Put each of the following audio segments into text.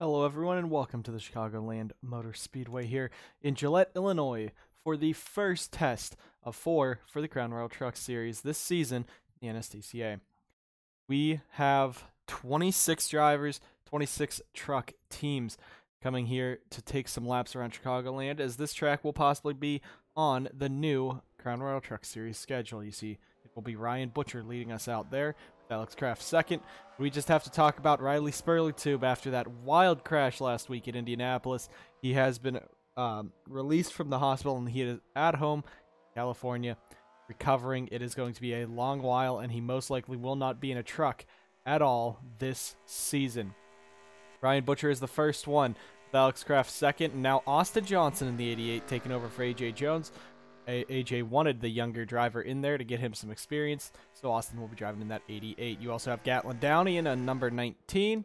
Hello everyone and welcome to the Chicagoland Motor Speedway here in Gillette, Illinois for the first test of 4 for the Crown Royal Truck Series this season in the NSTCA. We have 26 drivers, 26 truck teams coming here to take some laps around Chicagoland, as this track will possibly be on the new Crown Royal Truck Series schedule. You see, it will be Ryan Butcher leading us out there, with Alex Kraft second. We just have to talk about Riley Spurley-Tube after that wild crash last week in Indianapolis. He has been released from the hospital and he is at home, California, recovering. It is going to be a long while, and he most likely will not be in a truck at all this season. Ryan Butcher is the first one, with Alex Kraft second, and now Austin Johnson in the 88 taking over for AJ Jones. AJ wanted the younger driver in there to get him some experience, so Austin will be driving in that 88. You also have Gatlin Downey in a number 19,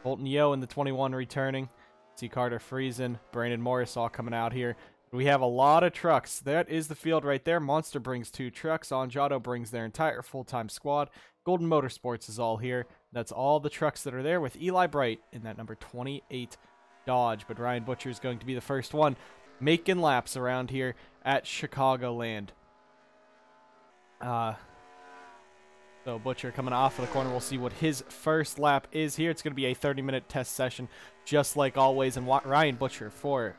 Colton Yo in the 21 returning. See Carter Friesen, Brandon Morris all coming out here. We have a lot of trucks. That is the field right there. Monster brings 2 trucks. Anjato brings their entire full-time squad. Golden Motorsports is all here. That's all the trucks that are there, with Eli Bright in that number 28 Dodge. But Ryan Butcher is going to be the first one making laps around here at Chicagoland. So Butcher coming off of the corner. We'll see what his first lap is here. It's going to be a 30-minute test session, just like always. And Ryan Butcher for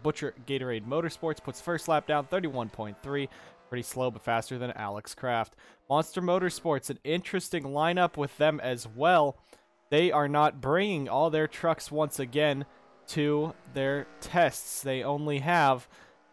Butcher Gatorade Motorsports puts first lap down 31.3. Pretty slow, but faster than Alex Kraft. Monster Motorsports, an interesting lineup with them as well. They are not bringing all their trucks once again to their tests. They only have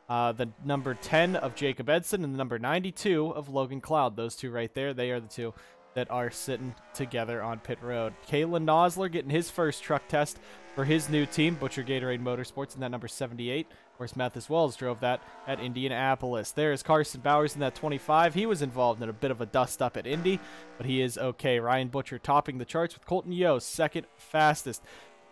the number 10 of Jacob Edson and the number 92 of Logan Cloud. Those two right there, they are the two that are sitting together on pit road. Kalen Nosler getting his first truck test for his new team, Butcher Gatorade Motorsports, in that number 78. Of course, Matt Wells drove that at Indianapolis. There is Carson Bowers in that 25. He was involved in a bit of a dust-up at Indy, but he is okay. Ryan Butcher topping the charts with Colton Yo, second fastest.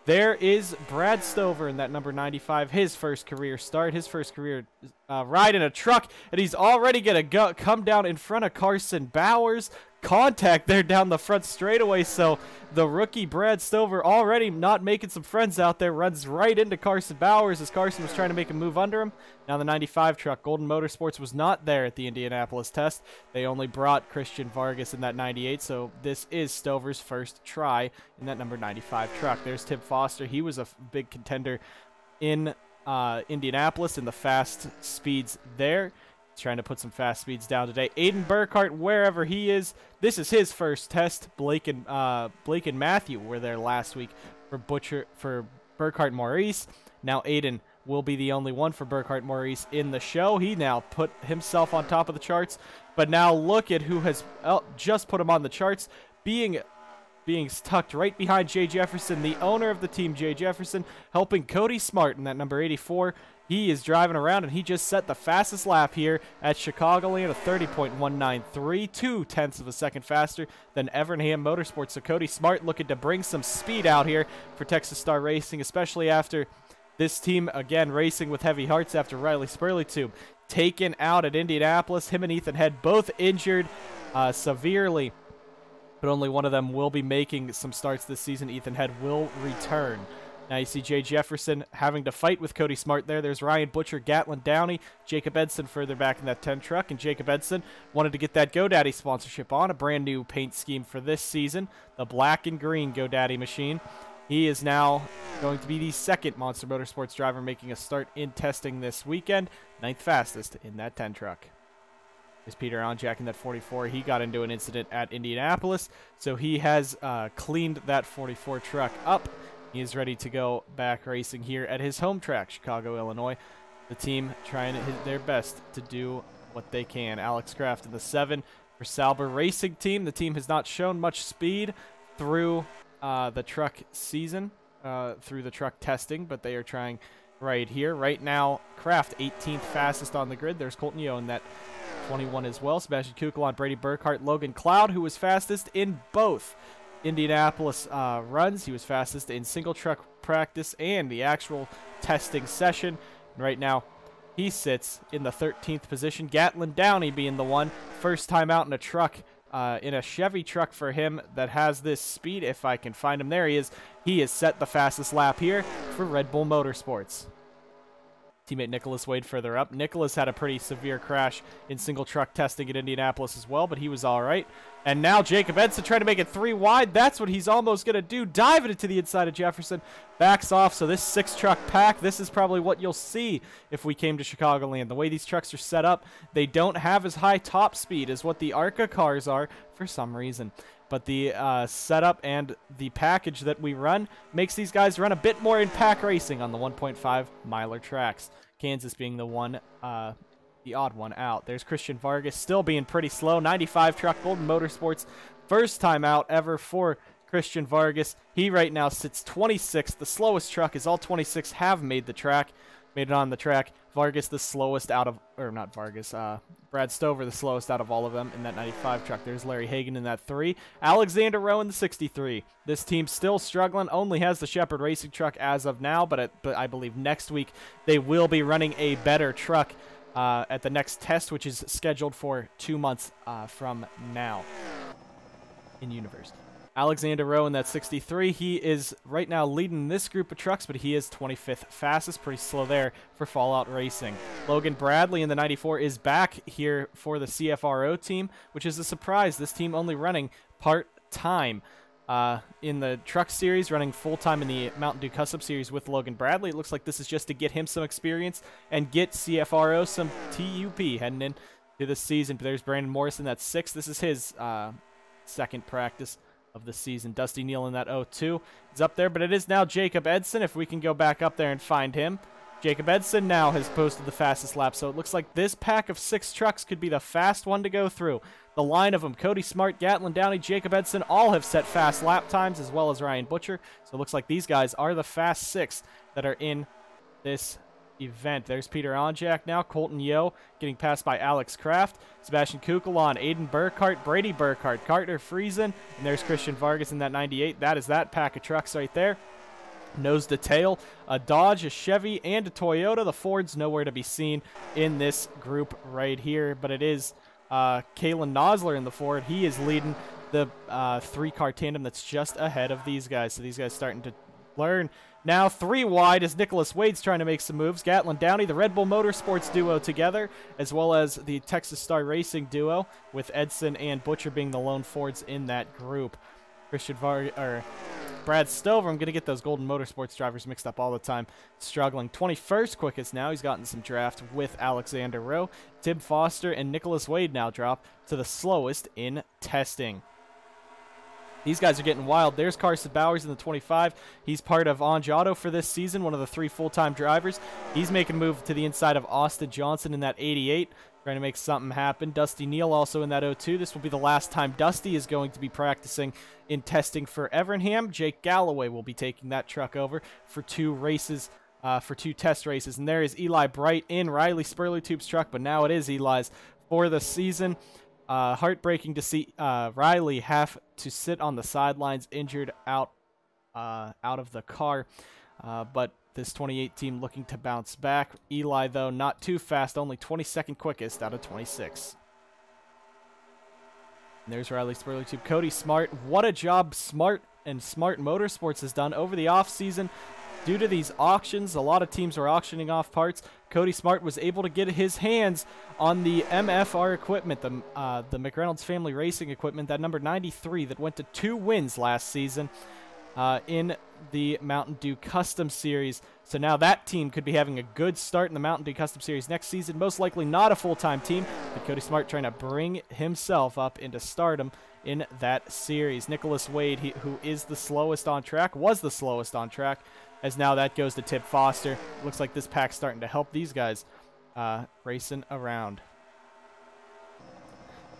There is Brad Stover in that number 95, his first career start, his first career ride in a truck, and he's already going to come down in front of Carson Bowers. Contact there down the front straightaway, so the rookie Brad Stover, already not making some friends out there, runs right into Carson Bowers as Carson was trying to make him move under him. Now the 95 truck, Golden Motorsports, was not there at the Indianapolis test. They only brought Christian Vargas in that 98, so this is Stover's first try in that number 95 truck. There's Tim Foster. He was a big contender in Indianapolis in the fast speeds there. He's trying to put some fast speeds down today. Aiden Burkhart, wherever he is, this is his first test. Blake and Matthew were there last week for Burkhart Maurice. Now Aiden will be the only one for Burkhart Maurice in the show. He now put himself on top of the charts, but now look at who has just put him on the charts, being tucked right behind Jay Jefferson, the owner of the team, Jay Jefferson, helping Cody Smart in that number 84. He is driving around, and he just set the fastest lap here at Chicagoland, a 30.193, 0.2 of a second faster than Evernham Motorsports. So Cody Smart looking to bring some speed out here for Texas Star Racing, especially after this team, again, racing with heavy hearts after Riley Spurley-Tube taken out at Indianapolis. Him and Ethan Head both injured severely, but only one of them will be making some starts this season. Ethan Head will return. Now you see Jay Jefferson having to fight with Cody Smart there. There's Ryan Butcher, Gatlin Downey, Jacob Edson further back in that 10 truck, and Jacob Edson wanted to get that GoDaddy sponsorship on, a brand new paint scheme for this season, the black and green GoDaddy machine. He is now going to be the second Monster Motorsports driver making a start in testing this weekend, 9th fastest in that 10 truck. There's Peter Onjak in that 44. He got into an incident at Indianapolis, so he has cleaned that 44 truck up. He is ready to go back racing here at his home track, Chicago, Illinois. The team trying their best to do what they can. Alex Kraft in the 7 for Sauber Racing Team. The team has not shown much speed through the truck season, through the truck testing, but they are trying right here. Right now, Kraft 18th fastest on the grid. There's Colton Yo in that 21 as well. Sebastian Kukelon, Brady Burkhart, Logan Cloud, who was fastest in both Indianapolis runs. He was fastest in single truck practice and the actual testing session. And right now, he sits in the 13th position. Gatlin Downey being the one, first time out in a truck in a Chevy truck for him that has this speed. If I can find him, there he is. He has set the fastest lap here for Red Bull Motorsports. Teammate Nicholas Wade further up. Nicholas had a pretty severe crash in single truck testing at Indianapolis as well, but he was all right. And now Jacob Edson trying to make it 3 wide. That's what he's almost going to do. Diving it to the inside of Jefferson. Backs off. So this 6-truck pack, this is probably what you'll see if we came to Chicagoland. The way these trucks are set up, they don't have as high top speed as what the ARCA cars are for some reason. But the setup and the package that we run makes these guys run a bit more in pack racing on the 1.5 miler tracks. Kansas being the one, the odd one out. There's Christian Vargas still being pretty slow. 95 truck, Golden Motorsports. First time out ever for Christian Vargas. He right now sits 26th. The slowest truck is all 26 have made the track. Made it on the track. Vargas the slowest out of, or not Vargas, Brad Stover the slowest out of all of them in that 95 truck. There's Larry Hagan in that 3. Alexander Rowe in the 63. This team still struggling, only has the Shepherd Racing truck as of now, but I believe next week they will be running a better truck at the next test, which is scheduled for 2 months from now in Universe. Alexander Rowe in that 63, he is right now leading this group of trucks, but he is 25th fastest, pretty slow there for Fallout Racing. Logan Bradley in the 94 is back here for the CFRO team, which is a surprise. This team only running part-time in the truck series, running full-time in the Mountain Dew Custom Series with Logan Bradley. It looks like this is just to get him some experience and get CFRO some TUP heading into this season. But there's Brandon Morrison, that's 6. This is his second practice of the season. Dusty Neal in that 02 is up there, but it is now Jacob Edson. If we can go back up there and find him. Jacob Edson now has posted the fastest lap, so it looks like this pack of 6 trucks could be the fast one to go through. The line of them, Cody Smart, Gatlin Downey, Jacob Edson, all have set fast lap times, as well as Ryan Butcher. So it looks like these guys are the fast 6 that are in this event. There's Peter Onjak now, Colton Yo getting passed by Alex Kraft, Sebastian Kukulon, Aiden Burkhart, Brady Burkhart, Carter Friesen, and there's Christian Vargas in that 98. That is that pack of trucks right there. Nose to tail, a Dodge, a Chevy, and a Toyota. The Ford's nowhere to be seen in this group right here, but it is Kalen Nosler in the Ford. He is leading the 3-car tandem that's just ahead of these guys. So these guys starting to learn. Now 3 wide as Nicholas Wade's trying to make some moves. Gatlin Downey, the Red Bull Motorsports duo together, as well as the Texas Star Racing duo, with Edson and Butcher being the lone Fords in that group. Brad Stover, I'm going to get those Golden Motorsports drivers mixed up all the time, struggling. 21st quickest now. He's gotten some draft with Alexander Rowe. Tim Foster and Nicholas Wade now drop to the slowest in testing. These guys are getting wild. There's Carson Bowers in the 25. He's part of Onge Auto for this season, one of the 3 full-time drivers. He's making a move to the inside of Austin Johnson in that 88, trying to make something happen. Dusty Neal also in that 02. This will be the last time Dusty is going to be practicing in testing for Evernham. Jake Galloway will be taking that truck over for 2 races, for 2 test races. And there is Eli Bright in Riley Spurleytube's truck, but now it is Eli's for the season. Heartbreaking to see Riley have to sit on the sidelines, injured out of the car. But this 28 team looking to bounce back. Eli, though, not too fast, only 22nd quickest out of 26. And there's Riley Spurleytube. Cody Smart. What a job Smart Motorsports has done over the offseason. Due to these auctions, a lot of teams are auctioning off parts. Cody Smart was able to get his hands on the MFR equipment, the McReynolds Family Racing equipment, that number 93 that went to 2 wins last season in the Mountain Dew Custom Series. So now that team could be having a good start in the Mountain Dew Custom Series next season. Most likely not a full-time team, but Cody Smart trying to bring himself up into stardom in that series. Nicholas Wade, who is the slowest on track, was the slowest on track, as now that goes to Tip Foster. Looks like this pack's starting to help these guys racing around.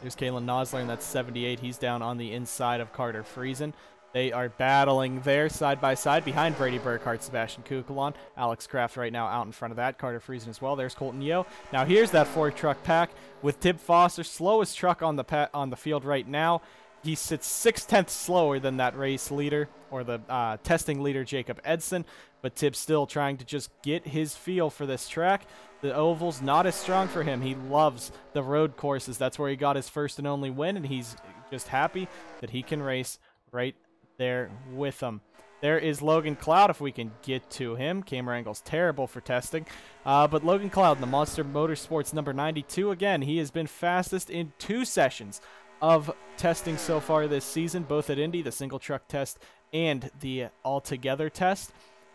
There's Kalen Nosler in that 78. He's down on the inside of Carter Friesen. They are battling there side by side behind Brady Burkhart, Sebastian Kukulon. Alex Kraft right now out in front of that. Carter Friesen as well. There's Colton Yo. Now here's that 4-truck pack with Tip Foster, slowest truck on the field right now. He sits 6/10 slower than that race leader, or the testing leader, Jacob Edson, but Tib's still trying to just get his feel for this track. The oval's not as strong for him. He loves the road courses. That's where he got his first and only win, and he's just happy that he can race right there with them. There is Logan Cloud, if we can get to him. Camera angle's terrible for testing. But Logan Cloud in the Monster Motorsports number 92. Again, he has been fastest in 2 sessions of testing so far this season, both at Indy, the single truck test, and the all-together test.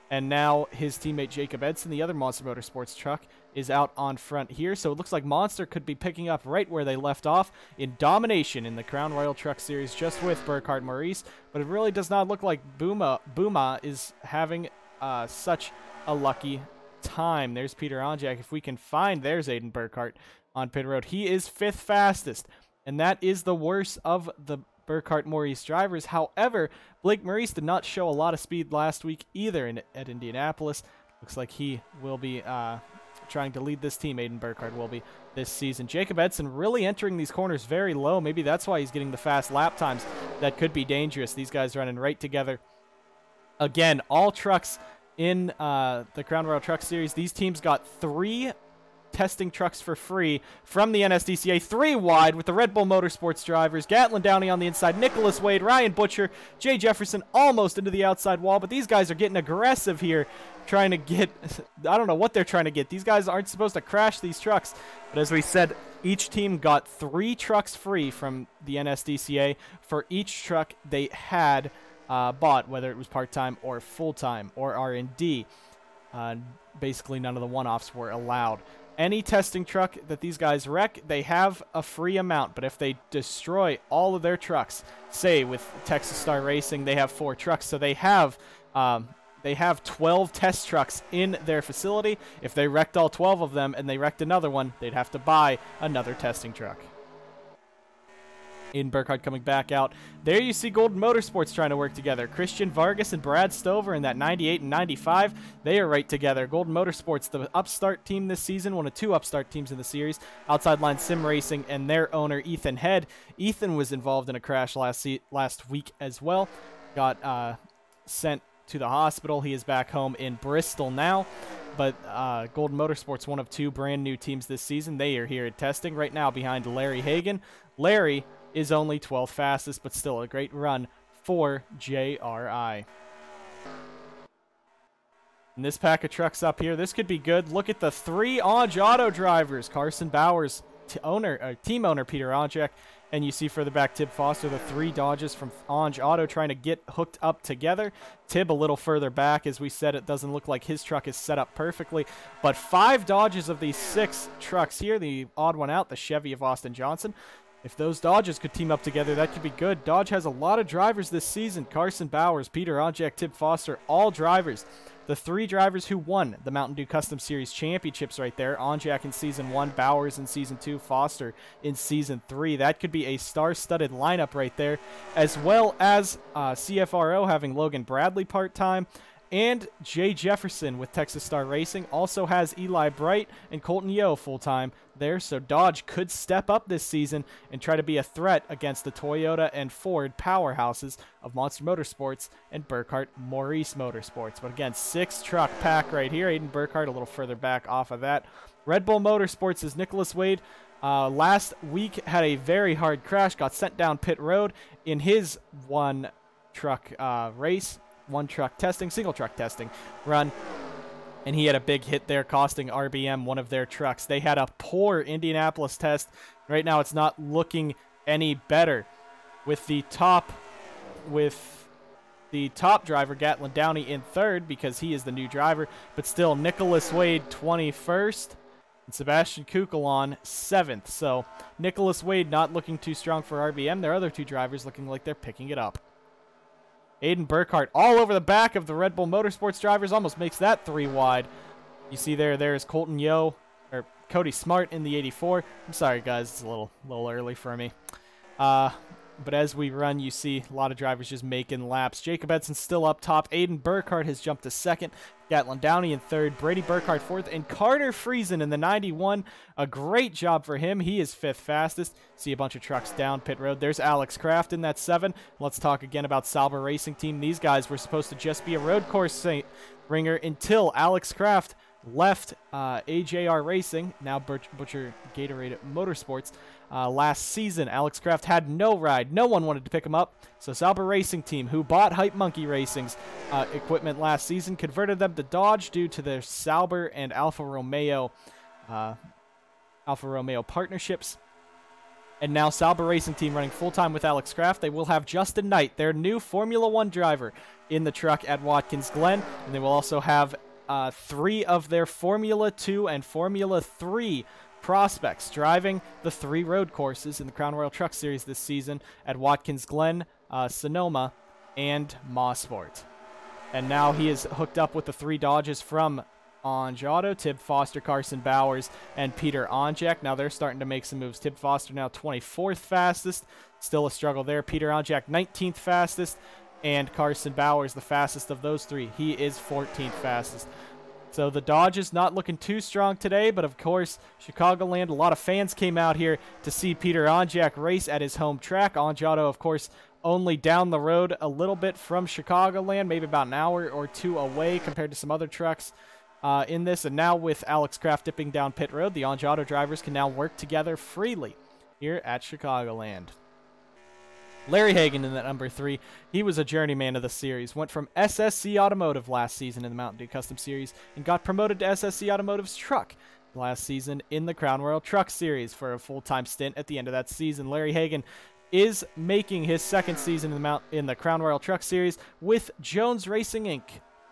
And now his teammate Jacob Edson, the other Monster Motorsports truck, is out on front here. So it looks like Monster could be picking up right where they left off in domination in the Crown Royal Truck Series just with Burkhardt Maurice. But it really does not look like Booma is having such a lucky time. There's Peter Onjak. If we can find, there's Aiden Burkhardt on pit road. He is 5th fastest, and that is the worst of the Burkhardt Maurice drivers. However, Blake Maurice did not show a lot of speed last week either at Indianapolis. Looks like he will be trying to lead this team. Aiden Burkhardt will be this season. Jacob Edson really entering these corners very low. Maybe that's why he's getting the fast lap times. That could be dangerous. These guys running right together. Again, all trucks in the Crown Royal Truck Series. These teams got 3 testing trucks for free from the NSDCA, 3 wide with the Red Bull Motorsports drivers. Gatlin Downey on the inside, Nicholas Wade, Ryan Butcher, Jay Jefferson almost into the outside wall, but these guys are getting aggressive here, trying to get, I don't know what they're trying to get. These guys aren't supposed to crash these trucks, but as we said, each team got 3 trucks free from the NSDCA for each truck they had bought, whether it was part-time or full-time or R&D. Basically, none of the one-offs were allowed. Any testing truck that these guys wreck, they have a free amount. But if they destroy all of their trucks, say with Texas Star Racing, they have 4 trucks, so they have 12 test trucks in their facility. If they wrecked all 12 of them and they wrecked another one, they'd have to buy another testing truck. Aiden Burkhardt coming back out. There you see Golden Motorsports trying to work together. Christian Vargas and Brad Stover in that 98 and 95. They are right together. Golden Motorsports, the upstart team this season, one of 2 upstart teams in the series. Outside Line Sim Racing and their owner, Ethan Head. Ethan was involved in a crash last week as well. Got sent to the hospital. He is back home in Bristol now. But Golden Motorsports, one of 2 brand new teams this season. They are here at testing right now behind Larry Hagan. Larry is only 12th fastest, but still a great run for JRI. And this pack of trucks up here, this could be good. Look at the 3 Onge Auto drivers. Carson Bowers, team owner Peter Onjak, and you see further back Tib Foster, the 3 Dodges from Onge Auto trying to get hooked up together. Tib a little further back. As we said, it doesn't look like his truck is set up perfectly, but 5 Dodges of these 6 trucks here, the odd one out, the Chevy of Austin Johnson. If those Dodges could team up together, that could be good. Dodge has a lot of drivers this season. Carson Bowers, Peter Onjak, Tib Foster, all drivers. The 3 drivers who won the Mountain Dew Custom Series championships right there. Onjak in Season 1, Bowers in Season 2, Foster in Season 3. That could be a star-studded lineup right there, as well as CFRO having Logan Bradley part-time. And Jay Jefferson with Texas Star Racing also has Eli Bright and Colton Yo full-time there. So Dodge could step up this season and try to be a threat against the Toyota and Ford powerhouses of Monster Motorsports and Burkhardt Maurice Motorsports. But again, 6 truck pack right here. Aiden Burkhardt a little further back off of that. Red Bull Motorsports is Nicholas Wade. Last week had a very hard crash, got sent down pit road in his 1 truck race. 1 truck testing, single truck testing run, and he had a big hit there, costing RBM one of their trucks. They had a poor Indianapolis test. Right now, it's not looking any better with the top driver Gatlin Downey in 3rd because he is the new driver, but still Nicholas Wade 21st and Sebastian Kukulon 7th. So Nicholas Wade not looking too strong for RBM. Their other 2 drivers looking like they're picking it up. Aiden Burkhardt all over the back of the Red Bull Motorsports drivers, almost makes that 3 wide. You see there's Colton Yo, or Cody Smart in the 84. I'm sorry, guys, it's a little early for me. But as we run, you see a lot of drivers just making laps. Jacob Edson's still up top. Aiden Burkhardt has jumped to 2nd. Gatlin Downey in 3rd. Brady Burkhardt 4th. And Carter Friesen in the 91. A great job for him. He is 5th fastest. See a bunch of trucks down pit road. There's Alex Kraft in that 7. Let's talk again about Sauber Racing Team. These guys were supposed to just be a road course ringer until Alex Kraft left AJR Racing, now Butcher Gatorade Motorsports. Last season, Alex Kraft had no ride. No one wanted to pick him up. So Sauber Racing Team, who bought Hype Monkey Racing's equipment last season, converted them to Dodge due to their Sauber and Alfa Romeo partnerships. And now Sauber Racing Team running full-time with Alex Kraft. They will have Justin Knight, their new Formula One driver, in the truck at Watkins Glen. And they will also have 3 of their Formula 2 and Formula 3 prospects driving the 3 road courses in the Crown Royal Truck Series this season at Watkins Glen, Sonoma, and Mosport. And now he is hooked up with the 3 Dodges from Auto, Tib Foster, Carson Bowers, and Peter Onjak. Now they're starting to make some moves. Tib Foster now 24th fastest. Still a struggle there. Peter Onjak 19th fastest. And Carson Bowers, the fastest of those 3. He is 14th fastest. So the Dodge is not looking too strong today, but of course, Chicagoland, a lot of fans came out here to see Peter Onjak race at his home track. Auto, of course, only down the road a little bit from Chicagoland, maybe about an hour or 2 away compared to some other trucks in this. And now with Alex Kraft dipping down pit road, the Auto drivers can now work together freely here at Chicagoland. Larry Hagan in that number 3. He was a journeyman of the series. Went from SSC Automotive last season in the Mountain Dew Custom Series and got promoted to SSC Automotive's truck last season in the Crown Royal Truck Series for a full-time stint at the end of that season. Larry Hagan is making his 2nd season in the Crown Royal Truck Series with Jones Racing Inc.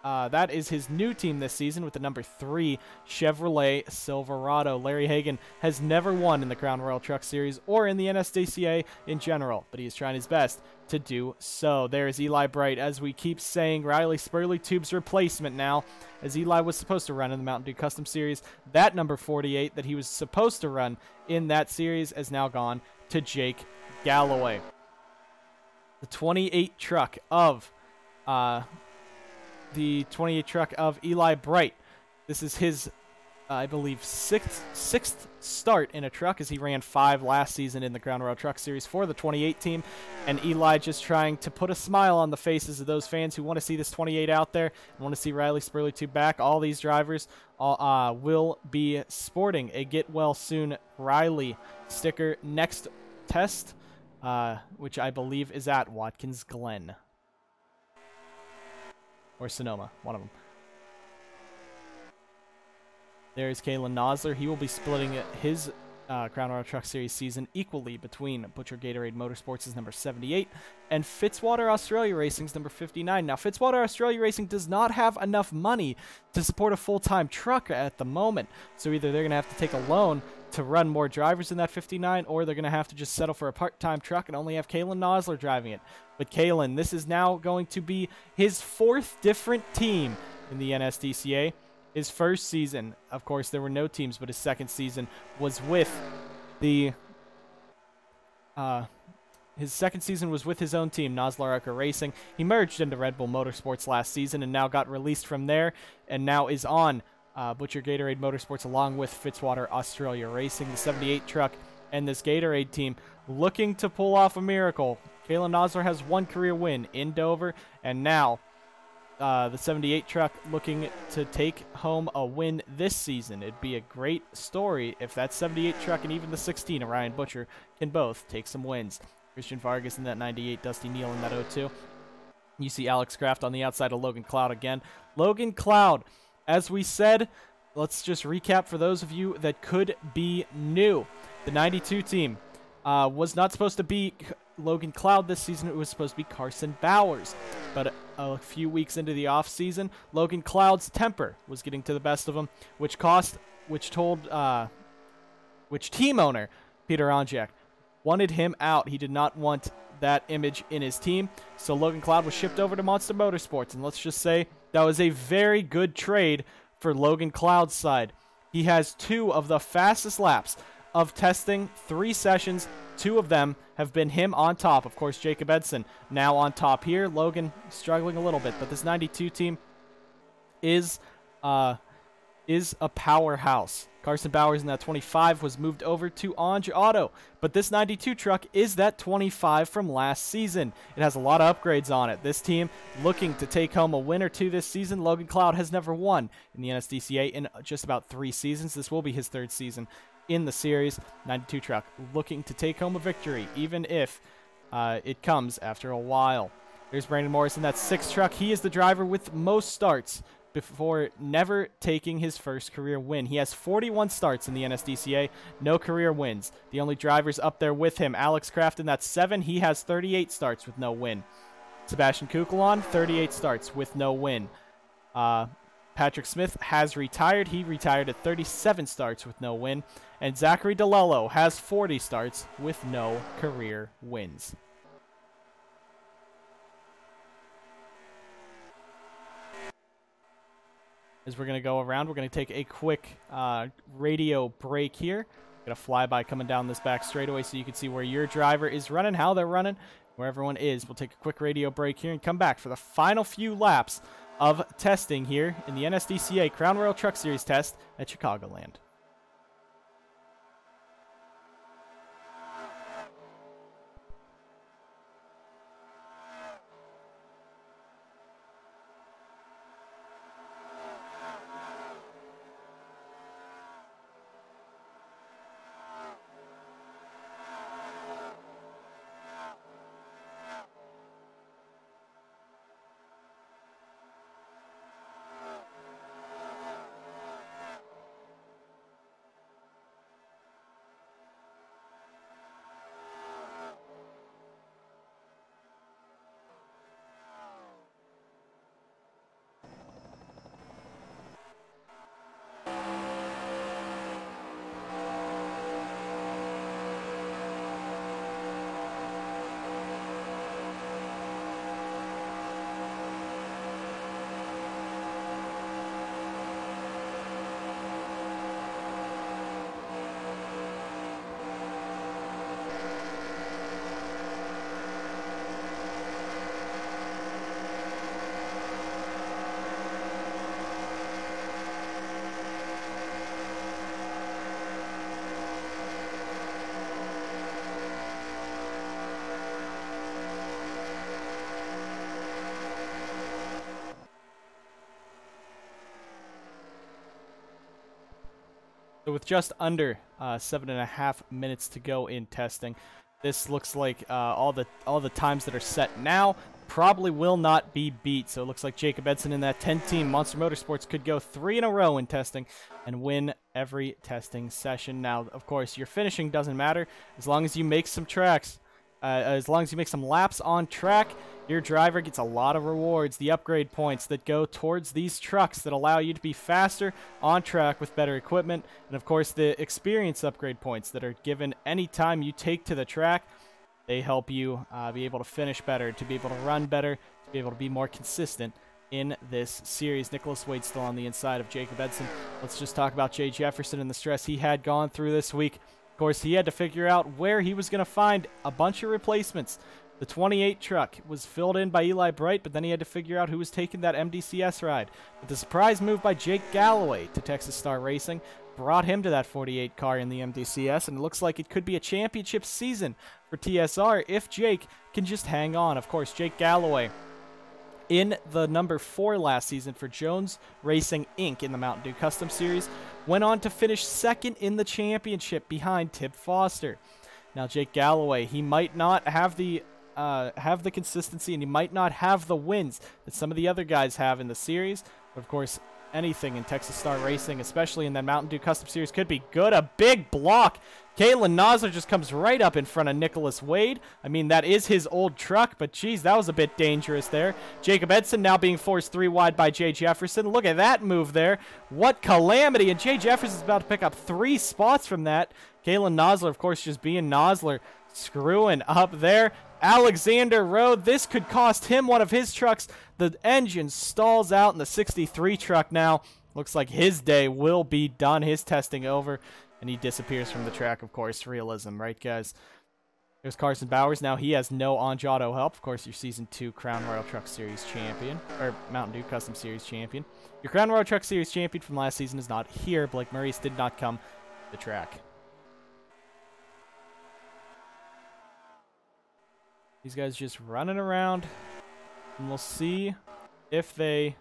That is his new team this season with the number 3 Chevrolet Silverado. Larry Hagan has never won in the Crown Royal Truck Series or in the NSDCA in general, but he is trying his best to do so. There's Eli Bright, as we keep saying, Riley Spurley Tube's replacement now, as Eli was supposed to run in the Mountain Dew Custom Series. That number 48 that he was supposed to run in that series has now gone to Jake Galloway. The 28 truck of Eli Bright. This is his, I believe, sixth start in a truck, as he ran 5 last season in the Crown Royal Truck Series for the 28 team. And Eli just trying to put a smile on the faces of those fans who want to see this 28 out there and want to see Riley Spurley 2 back. All these drivers will be sporting a Get Well Soon Riley sticker next test, which I believe is at Watkins Glen. Or Sonoma, one of them. There's Kalen Nosler. He will be splitting his Crown Royal Truck Series season equally between Butcher Gatorade Motorsports' number 78 and Fitzwater Australia Racing's number 59. Now, Fitzwater Australia Racing does not have enough money to support a full-time truck at the moment. So either they're going to have to take a loan to run more drivers in that 59, or they're going to have to just settle for a part-time truck and only have Kalen Nosler driving it. But Kalen, this is now going to be his 4th different team in the NSDCA. His first season, of course, there were no teams, but his 2nd season was with the his 2nd season was with his own team, Nosler Arca Racing. He merged into Red Bull Motorsports last season and now got released from there and now is on Butcher Gatorade Motorsports along with Fitzwater Australia Racing, the 78 truck, and this Gatorade team looking to pull off a miracle. Kalen Nosler has 1 career win in Dover, and now the 78 truck looking to take home a win this season. It'd be a great story if that 78 truck and even the 16 of Ryan Butcher can both take some wins. Christian Vargas in that 98, Dusty Neal in that 02. You see Alex Kraft on the outside of Logan Cloud again. Logan Cloud, as we said, let's just recap for those of you that could be new. The 92 team was not supposed to be Logan Cloud this season. It was supposed to be Carson Bowers. But a few weeks into the offseason, Logan Cloud's temper was getting to the best of him, which team owner, Peter Onjak, wanted him out. He did not want that image in his team. So Logan Cloud was shipped over to Monster Motorsports. And let's just say that was a very good trade for Logan Cloud's side. He has 2 of the fastest laps of testing, 3 sessions. 2 of them have been him on top. Of course, Jacob Edson now on top here. Logan struggling a little bit, but this 92 team is a powerhouse. Carson Bowers in that 25 was moved over to Anj Auto, but this 92 truck is that 25 from last season. It has a lot of upgrades on it. This team looking to take home a win or two this season. Logan Cloud has never won in the NSDCA in just about 3 seasons. This will be his 3rd season in the series. 92 truck looking to take home a victory, even if it comes after a while. There's Brandon Morris in that 6 truck. He is the driver with most starts before never taking his first career win. He has 41 starts in the NSDCA, no career wins. The only drivers up there with him, Alex Kraft in that 7, he has 38 starts with no win. Sebastian Kukulon, 38 starts with no win. Patrick Smith has retired. He retired at 37 starts with no win. And Zachary DeLello has 40 starts with no career wins. As we're going to go around, we're going to take a quick radio break here. Got a flyby coming down this back straightaway so you can see where your driver is running, how they're running, where everyone is. We'll take a quick radio break here and come back for the final few laps of testing here in the NSDCA Crown Royal Truck Series test at Chicagoland. So with just under 7.5 minutes to go in testing, this looks like all the times that are set now probably will not be beat. So it looks like Jacob Edson in that 10-team Monster Motorsports could go 3 in a row in testing and win every testing session. Now, of course, your finishing doesn't matter as long as you make some tracks. As long as you make some laps on track, your driver gets a lot of rewards, the upgrade points that go towards these trucks that allow you to be faster on track with better equipment, and of course the experience upgrade points that are given anytime you take to the track. They help you be able to finish better, to be able to run better, to be able to be more consistent in this series. Nicholas Wade still on the inside of Jacob Edson. Let's just talk about Jay Jefferson and the stress he had gone through this week. Of course, he had to figure out where he was going to find a bunch of replacements. The 28 truck was filled in by Eli Bright, but then he had to figure out who was taking that MDCS ride. But the surprise move by Jake Galloway to Texas Star Racing brought him to that 48 car in the MDCS, and it looks like it could be a championship season for TSR if Jake can just hang on. Of course, Jake Galloway in the number 4 last season for Jones Racing Inc. in the Mountain Dew Custom Series, went on to finish 2nd in the championship behind Tip Foster. Now, Jake Galloway, he might not have the consistency, and he might not have the wins that some of the other guys have in the series. But of course, anything in Texas Star Racing, especially in that Mountain Dew Custom Series, could be good. A big block. Kalen Nosler just comes right up in front of Nicholas Wade. I mean, that is his old truck, but geez, that was a bit dangerous there. Jacob Edson now being forced 3 wide by Jay Jefferson. Look at that move there. What calamity. And Jay Jefferson's about to pick up 3 spots from that. Kalen Nosler, of course, just being Nosler, screwing up there. Alexander Rowe, this could cost him one of his trucks. The engine stalls out in the 63 truck now. Looks like his day will be done, his testing over, and he disappears from the track. Of course, realism, right, guys? There's Carson Bowers. Now he has no on-auto help. Of course, your Season 2 Crown Royal Truck Series champion, or Mountain Dew Custom Series champion. Your Crown Royal Truck Series champion from last season is not here. Blake Maurice did not come to the track. These guys just running around, and we'll see if they,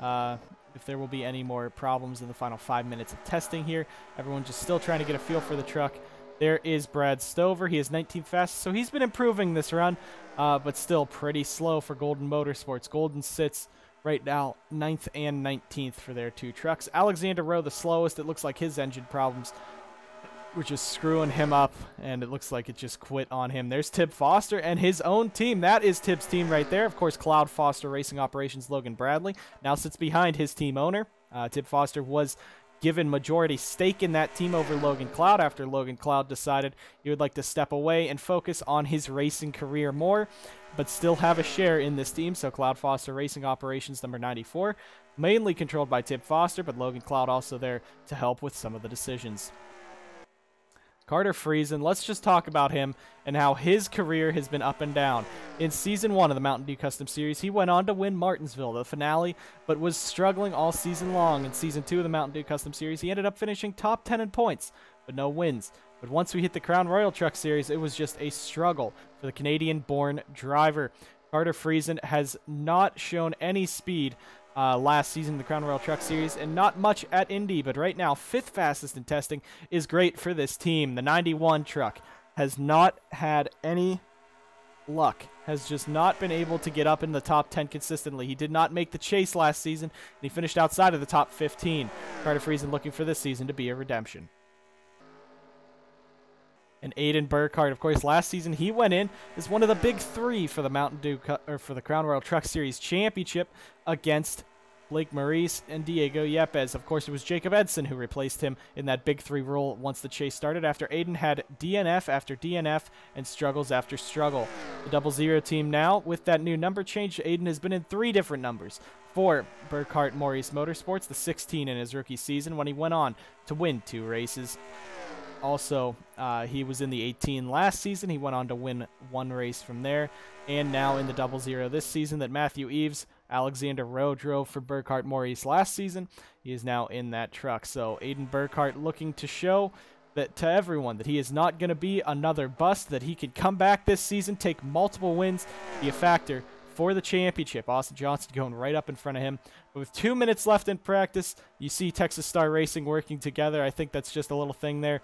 if there will be any more problems in the final 5 minutes of testing here. Everyone just still trying to get a feel for the truck. There is Brad Stover. He is 19th fastest, so he's been improving this run, but still pretty slow for Golden Motorsports. Golden sits right now 9th and 19th for their 2 trucks. Alexander Rowe, the slowest. It looks like his engine problems were just screwing him up, and it looks like it just quit on him. There's Tib Foster and his own team. That is Tib's team right there. Of course, Cloud Foster Racing Operations Logan Bradley now sits behind his team owner. Tib Foster was given majority stake in that team over Logan Cloud after Logan Cloud decided he would like to step away and focus on his racing career more, but still have a share in this team. So Cloud Foster Racing Operations number 94, mainly controlled by Tib Foster, but Logan Cloud also there to help with some of the decisions. Carter Friesen, let's just talk about him and how his career has been up and down. In Season 1 of the Mountain Dew Custom Series, he went on to win Martinsville, the finale, but was struggling all season long. In Season 2 of the Mountain Dew Custom Series, he ended up finishing top 10 in points, but no wins. But once we hit the Crown Royal Truck Series, it was just a struggle for the Canadian-born driver. Carter Friesen has not shown any speed last season in the Crown Royal Truck Series, and not much at Indy, but right now, 5th fastest in testing is great for this team. The 91 truck has not had any luck, has just not been able to get up in the top 10 consistently. He did not make the chase last season, and he finished outside of the top 15. Carter Friesen looking for this season to be a redemption. And Aiden Burkhardt, of course, last season he went in as one of the big 3 for the Mountain Dew or for the Crown Royal Truck Series championship against Blake Maurice and Diego Yepes. Of course, it was Jacob Edson who replaced him in that big 3 role once the chase started, after Aiden had DNF after DNF and struggles after struggle. The 00 team now, with that new number change, Aiden has been in 3 different numbers for Burkhardt Maurice Motorsports, the 16 in his rookie season when he went on to win 2 races. Also, he was in the 18 last season. He went on to win 1 race from there. And now in the 00 this season that Matthew Eves, Alexander Rowe drove for Burkhardt Maurice last season. He is now in that truck. So Aiden Burkhardt looking to show that to everyone that he is not going to be another bust, that he can come back this season, take multiple wins, be a factor for the championship. Austin Johnson going right up in front of him. But with 2 minutes left in practice, you see Texas Star Racing working together. I think that's just a little thing there.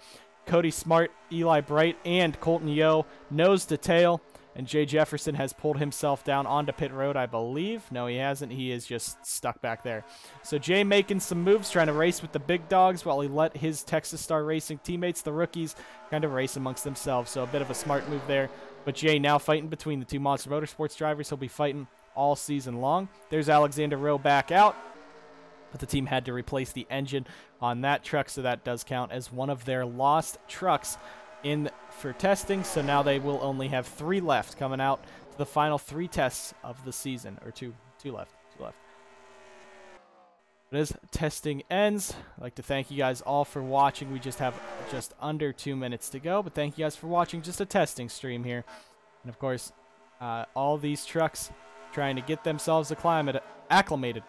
Cody Smart, Eli Bright, and Colton Yo, nose to tail. And Jay Jefferson has pulled himself down onto pit road, I believe. No, he hasn't. He is just stuck back there. So Jay making some moves, trying to race with the big dogs while he let his Texas Star Racing teammates, the rookies, kind of race amongst themselves. So a bit of a smart move there. But Jay now fighting between the 2 Monster Motorsports drivers. He'll be fighting all season long. There's Alexander Rowe back out. But the team had to replace the engine on that truck, so that does count as one of their lost trucks in for testing. So now they will only have 3 left coming out to the final 3 tests of the season, or two left. But as testing ends, I'd like to thank you guys all for watching. We just have just under 2 minutes to go, but thank you guys for watching just a testing stream here. And of course, all these trucks trying to get themselves acclimated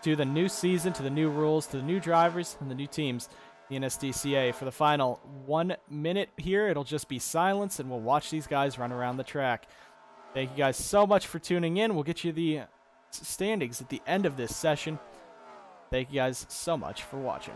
to the new season, to the new rules, to the new drivers, and the new teams, the NSDCA. For the final 1 minute here, it'll just be silence, and we'll watch these guys run around the track. Thank you guys so much for tuning in. We'll get you the standings at the end of this session. Thank you guys so much for watching.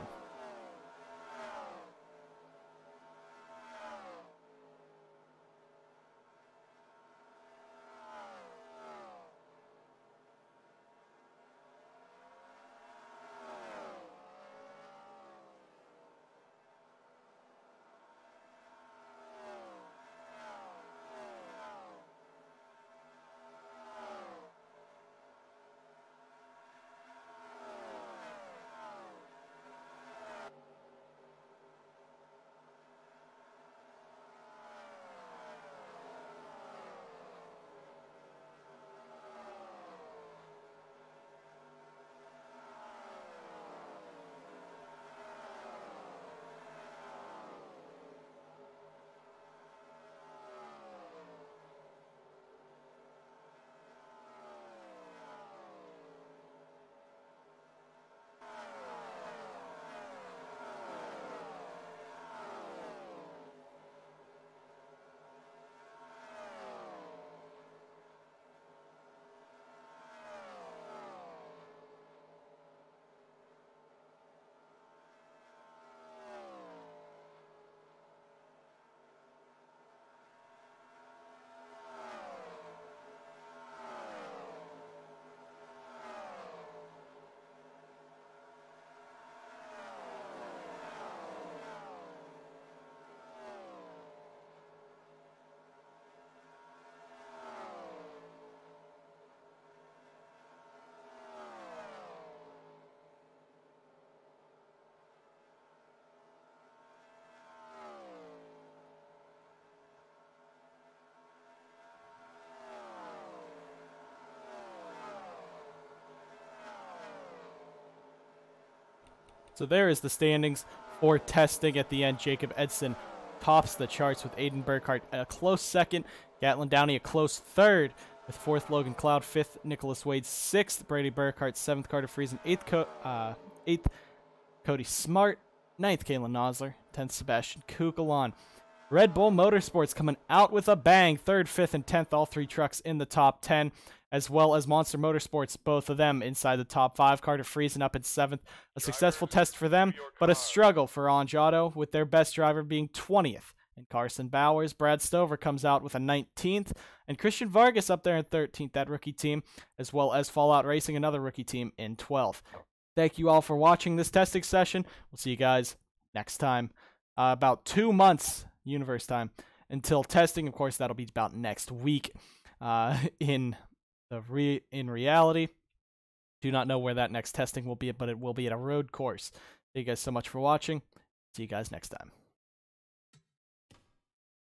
So there is the standings for testing at the end. Jacob Edson tops the charts with Aiden Burkhart a close second. Gatlin Downey a close third, with fourth Logan Cloud, fifth Nicholas Wade, sixth Brady Burkhart, seventh Carter Friesen, eighth Cody Smart, ninth Kalen Nosler, 10th Sebastian Kukalon. Red Bull Motorsports coming out with a bang, third, fifth, and 10th, all three trucks in the top 10, as well as Monster Motorsports, both of them inside the top 5. Carter Friesen up in 7th. A successful test for them, but a struggle for Anj Auto, with their best driver being 20th. And Carson Bowers, Brad Stover comes out with a 19th, and Christian Vargas up there in 13th, that rookie team, as well as Fallout Racing, another rookie team, in 12th. Thank you all for watching this testing session. We'll see you guys next time. About 2 months, universe time, until testing. Of course, that'll be about next week. In reality, do not know where that next testing will be, but it will be at a road course. Thank you guys so much for watching. See you guys next time.